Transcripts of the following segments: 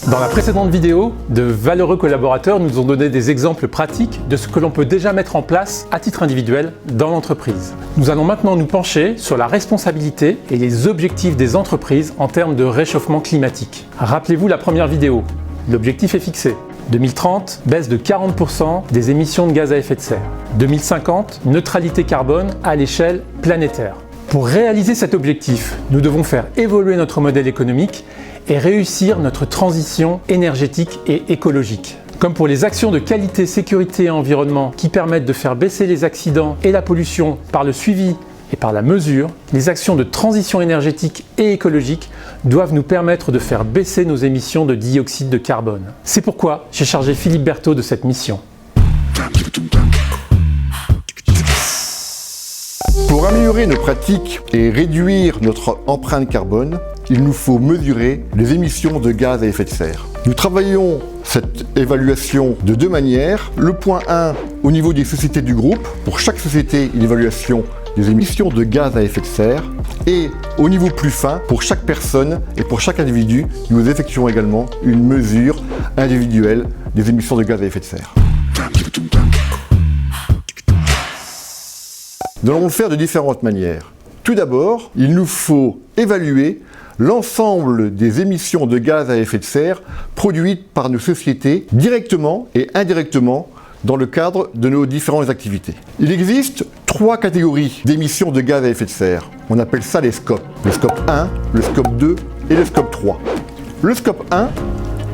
Dans la précédente vidéo, de valeureux collaborateurs nous ont donné des exemples pratiques de ce que l'on peut déjà mettre en place à titre individuel dans l'entreprise. Nous allons maintenant nous pencher sur la responsabilité et les objectifs des entreprises en termes de réchauffement climatique. Rappelez-vous la première vidéo, l'objectif est fixé. 2030, baisse de 40% des émissions de gaz à effet de serre. 2050, neutralité carbone à l'échelle planétaire. Pour réaliser cet objectif, nous devons faire évoluer notre modèle économique et réussir notre transition énergétique et écologique. Comme pour les actions de qualité, sécurité et environnement qui permettent de faire baisser les accidents et la pollution par le suivi et par la mesure, les actions de transition énergétique et écologique doivent nous permettre de faire baisser nos émissions de dioxyde de carbone. C'est pourquoi j'ai chargé Philippe Berthaud de cette mission. Pour améliorer nos pratiques et réduire notre empreinte carbone, il nous faut mesurer les émissions de gaz à effet de serre. Nous travaillons cette évaluation de deux manières. Le point 1, au niveau des sociétés du groupe, pour chaque société, une évaluation des émissions de gaz à effet de serre. Et au niveau plus fin, pour chaque personne et pour chaque individu, nous effectuons également une mesure individuelle des émissions de gaz à effet de serre. Nous allons le faire de différentes manières. Tout d'abord, il nous faut évaluer l'ensemble des émissions de gaz à effet de serre produites par nos sociétés directement et indirectement dans le cadre de nos différentes activités. Il existe 3 catégories d'émissions de gaz à effet de serre. On appelle ça les scopes. Le scope 1, le scope 2 et le scope 3. Le scope 1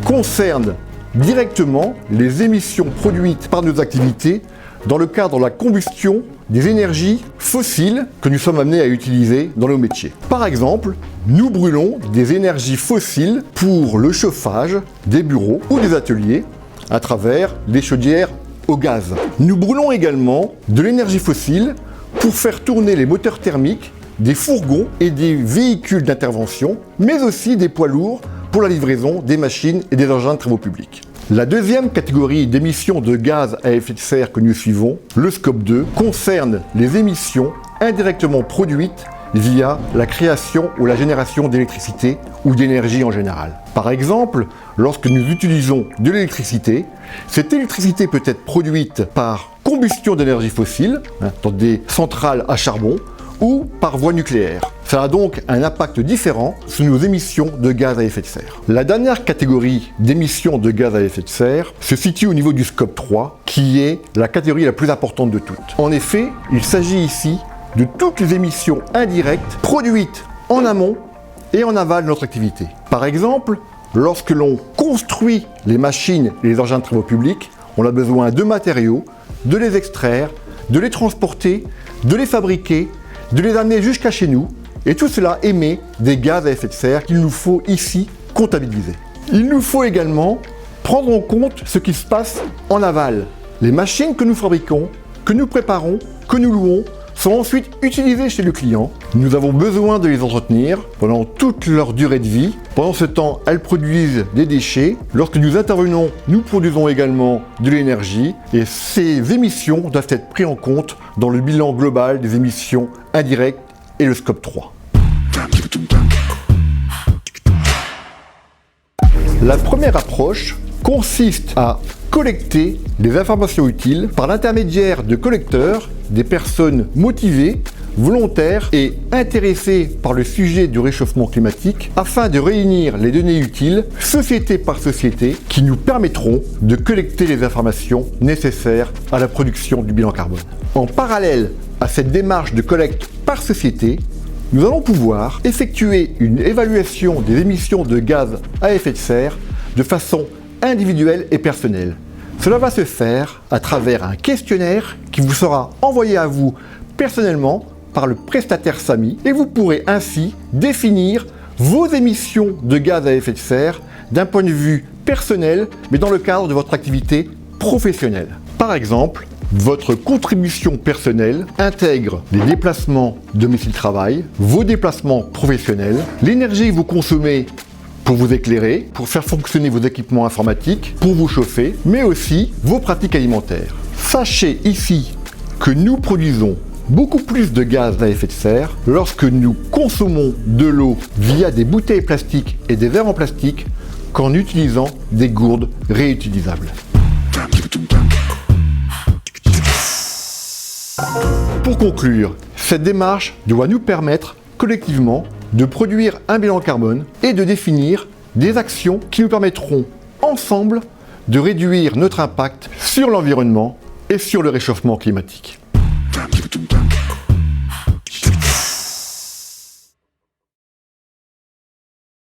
concerne directement les émissions produites par nos activités dans le cadre de la combustion des énergies fossiles que nous sommes amenés à utiliser dans nos métiers. Par exemple, nous brûlons des énergies fossiles pour le chauffage des bureaux ou des ateliers à travers des chaudières au gaz. Nous brûlons également de l'énergie fossile pour faire tourner les moteurs thermiques des fourgons et des véhicules d'intervention, mais aussi des poids lourds pour la livraison des machines et des engins de travaux publics. La deuxième catégorie d'émissions de gaz à effet de serre que nous suivons, le scope 2, concerne les émissions indirectement produites via la création ou la génération d'électricité ou d'énergie en général. Par exemple, lorsque nous utilisons de l'électricité, cette électricité peut être produite par combustion d'énergie fossile, dans des centrales à charbon, ou par voie nucléaire. Ça a donc un impact différent sur nos émissions de gaz à effet de serre. La dernière catégorie d'émissions de gaz à effet de serre se situe au niveau du scope 3, qui est la catégorie la plus importante de toutes. En effet, il s'agit ici de toutes les émissions indirectes produites en amont et en aval de notre activité. Par exemple, lorsque l'on construit les machines et les engins de travaux publics, on a besoin de matériaux, de les extraire, de les transporter, de les fabriquer, de les amener jusqu'à chez nous, et tout cela émet des gaz à effet de serre qu'il nous faut ici comptabiliser. Il nous faut également prendre en compte ce qui se passe en aval. Les machines que nous fabriquons, que nous préparons, que nous louons, sont ensuite utilisées chez le client. Nous avons besoin de les entretenir pendant toute leur durée de vie. Pendant ce temps, elles produisent des déchets. Lorsque nous intervenons, nous produisons également de l'énergie. Et ces émissions doivent être prises en compte dans le bilan global des émissions indirectes et le scope 3. La première approche consiste à collecter les informations utiles par l'intermédiaire de collecteurs, des personnes motivées, volontaires et intéressées par le sujet du réchauffement climatique afin de réunir les données utiles, société par société, qui nous permettront de collecter les informations nécessaires à la production du bilan carbone. En parallèle à cette démarche de collecte par société, nous allons pouvoir effectuer une évaluation des émissions de gaz à effet de serre de façon individuelle et personnelle. Cela va se faire à travers un questionnaire qui vous sera envoyé à vous personnellement par le prestataire SAMI et vous pourrez ainsi définir vos émissions de gaz à effet de serre d'un point de vue personnel mais dans le cadre de votre activité professionnelle. Par exemple, votre contribution personnelle intègre les déplacements domicile-travail, vos déplacements professionnels, l'énergie que vous consommez pour vous éclairer, pour faire fonctionner vos équipements informatiques, pour vous chauffer, mais aussi vos pratiques alimentaires. Sachez ici que nous produisons beaucoup plus de gaz à effet de serre lorsque nous consommons de l'eau via des bouteilles plastiques et des verres en plastique qu'en utilisant des gourdes réutilisables. Pour conclure, cette démarche doit nous permettre collectivement de produire un bilan carbone et de définir des actions qui nous permettront ensemble de réduire notre impact sur l'environnement et sur le réchauffement climatique.